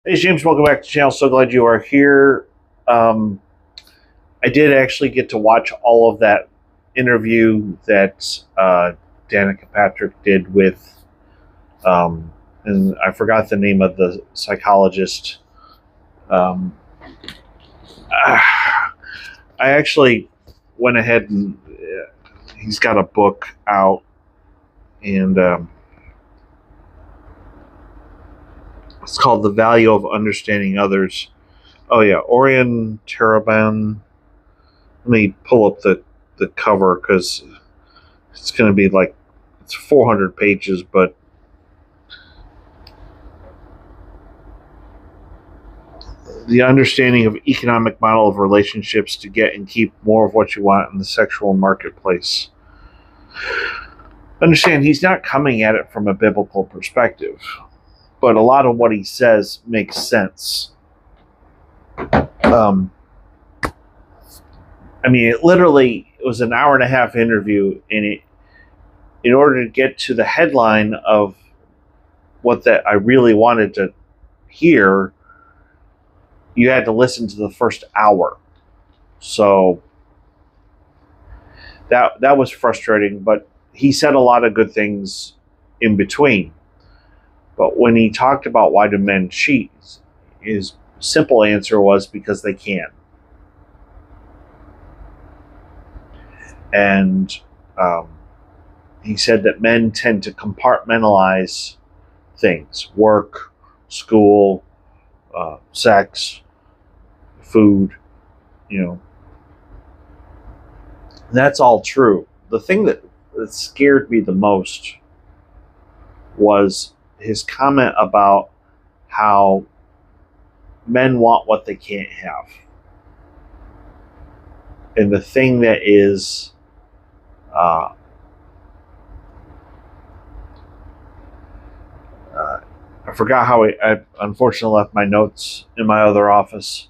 Hey James, welcome back to the channel. So glad you are here. Um, I did actually get to watch all of that interview that Danica Patrick did with, and I forgot the name of the psychologist. Um, I actually went ahead and he's got a book out, and it's called The Value of Understanding Others. Oh yeah, Orion Taraban. Let me pull up the cover because it's going to be like it's 400 pages, but the understanding of economic model of relationships to get and keep more of what you want in the sexual marketplace. Understand, he's not coming at it from a biblical perspective, but a lot of what he says makes sense. I mean, it was an hour and a half interview, and in order to get to the headline of what that I really wanted to hear, you had to listen to the first hour. So that was frustrating, but he said a lot of good things in between. But when he talked about why do men cheat, his simple answer was because they can. And he said that men tend to compartmentalize things: work, school, sex, food, That's all true. The thing that scared me the most was his comment about how men want what they can't have. And the thing that is I forgot how I unfortunately left my notes in my other office.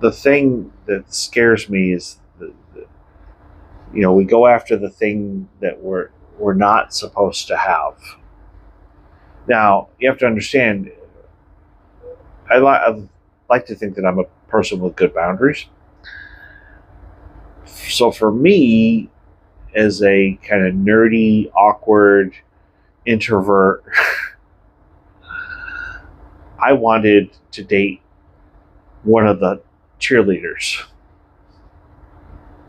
The thing that scares me is we go after the thing that we're not supposed to have. Now you have to understand, I like to think that I'm a person with good boundaries. So for me, as a kind of nerdy, awkward introvert, I wanted to date one of the cheerleaders.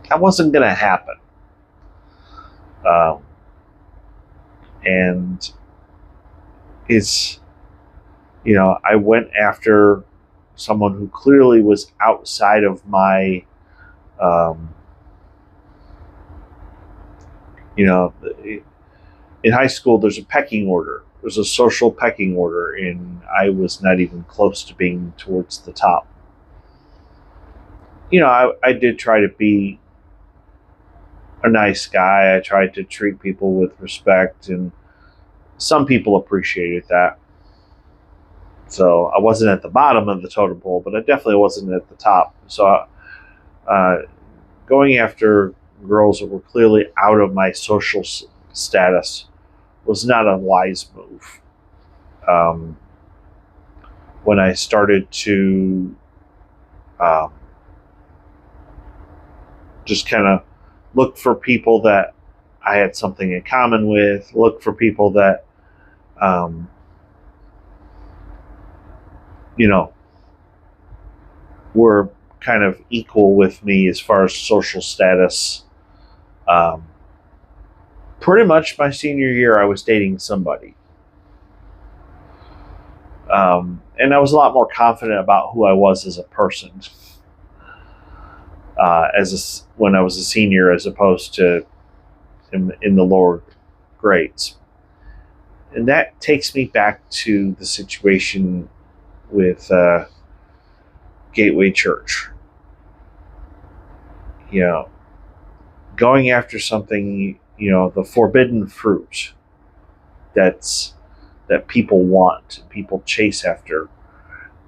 That wasn't going to happen. And it's, I went after someone who clearly was outside of my, in high school, there's a pecking order. There's a social pecking order, and I was not even close to being towards the top. I did try to be a nice guy. I tried to treat people with respect, and some people appreciated that. So I wasn't at the bottom of the totem pole, but I definitely wasn't at the top. So going after girls that were clearly out of my social status was not a wise move. When I started to just kind of look for people that I had something in common with, look for people that, were kind of equal with me as far as social status. Pretty much my senior year, I was dating somebody. And I was a lot more confident about who I was as a person when I was a senior, as opposed to in the lower grades. And that takes me back to the situation with Gateway Church. Going after something, the forbidden fruit that people want, people chase after,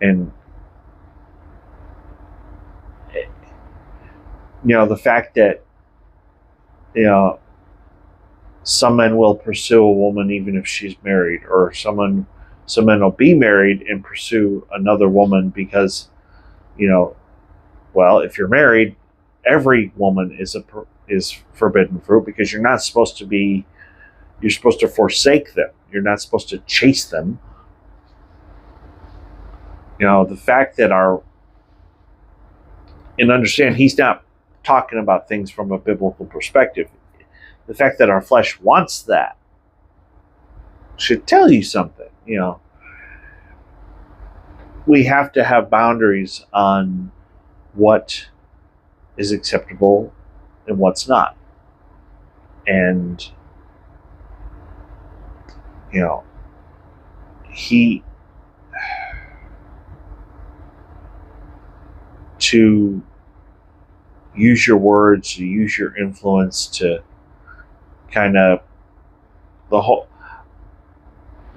and the fact that some men will pursue a woman even if she's married, or someone Some men will be married and pursue another woman because, well, if you're married, every woman is forbidden fruit, because you're not supposed to be. You're supposed to forsake them. You're not supposed to chase them. The fact that and understand, he's not talking about things from a biblical perspective. The fact that our flesh wants that should tell you something. We have to have boundaries on what is acceptable and what's not. And, to use your words, to use your influence, to kind of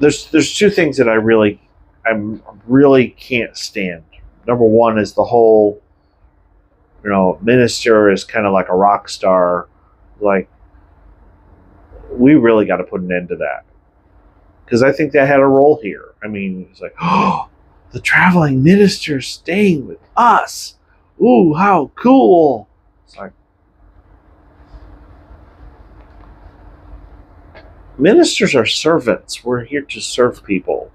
there's two things that I really can't stand. Number one is the whole, minister is kind of like a rock star. Like, we really got to put an end to that, because I think that had a role here. I mean, it's like, oh, the traveling minister staying with us. Ooh, how cool. It's like, ministers are servants. We're here to serve people.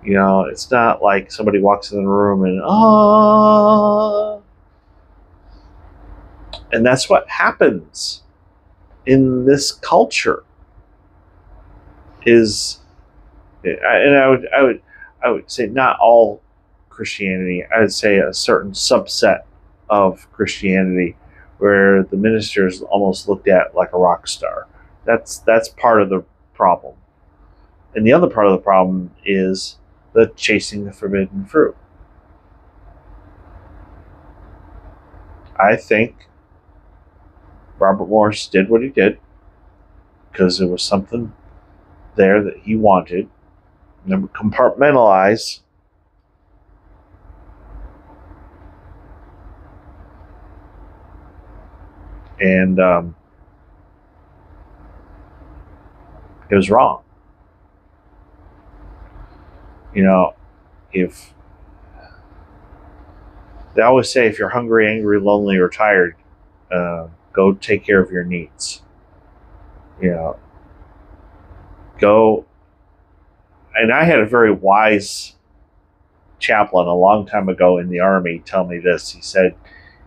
It's not like somebody walks in the room and that's what happens in this culture. I would say not all Christianity. I would say a certain subset of Christianity where the minister is almost looked at like a rock star. That's part of the problem. And the other part of the problem is the chasing the forbidden fruit. I think Robert Morris did what he did because there was something there that he wanted. Number, compartmentalize. And it was wrong. If they always say, if you're hungry, angry, lonely, or tired, go take care of your needs. Go. And I had a very wise chaplain a long time ago in the Army tell me this. He said,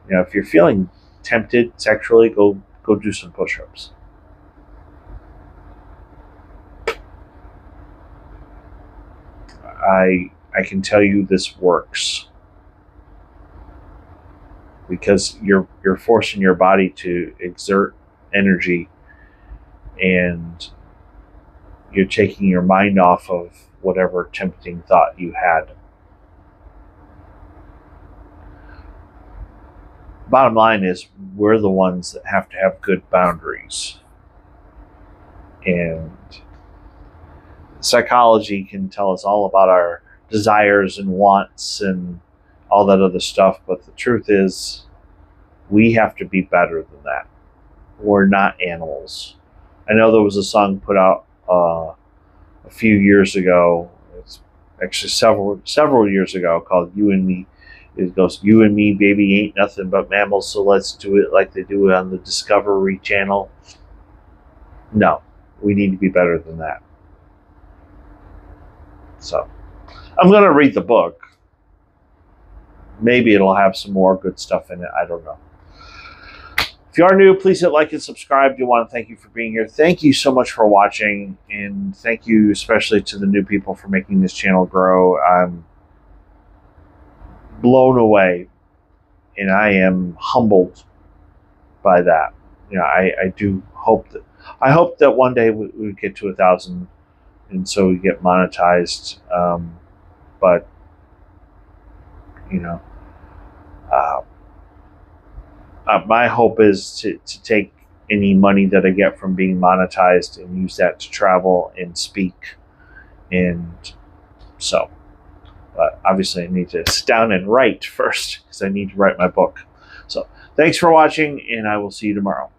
if you're feeling tempted sexually, go do some push-ups. I can tell you this works, because you're forcing your body to exert energy, and you're taking your mind off of whatever tempting thought you had. Bottom line is, we're the ones that have to have good boundaries. And psychology can tell us all about our desires and wants and all that other stuff, but the truth is, we have to be better than that. We're not animals. I know there was a song put out a few years ago. It's actually several years ago, called "You and Me." It goes, "You and me, baby, ain't nothing but mammals, so let's do it like they do it on the Discovery Channel." No, we need to be better than that. So, I'm going to read the book. Maybe it'll have some more good stuff in it. I don't know. If you are new, please hit like and subscribe. I want to thank you for being here. Thank you so much for watching, and thank you especially to the new people for making this channel grow. I'm blown away, and I am humbled by that. I do hope that one day we get to 1,000, and so we get monetized. But my hope is to take any money that I get from being monetized and use that to travel and speak. And so, but obviously I need to sit down and write first, because I need to write my book. So thanks for watching, and I will see you tomorrow.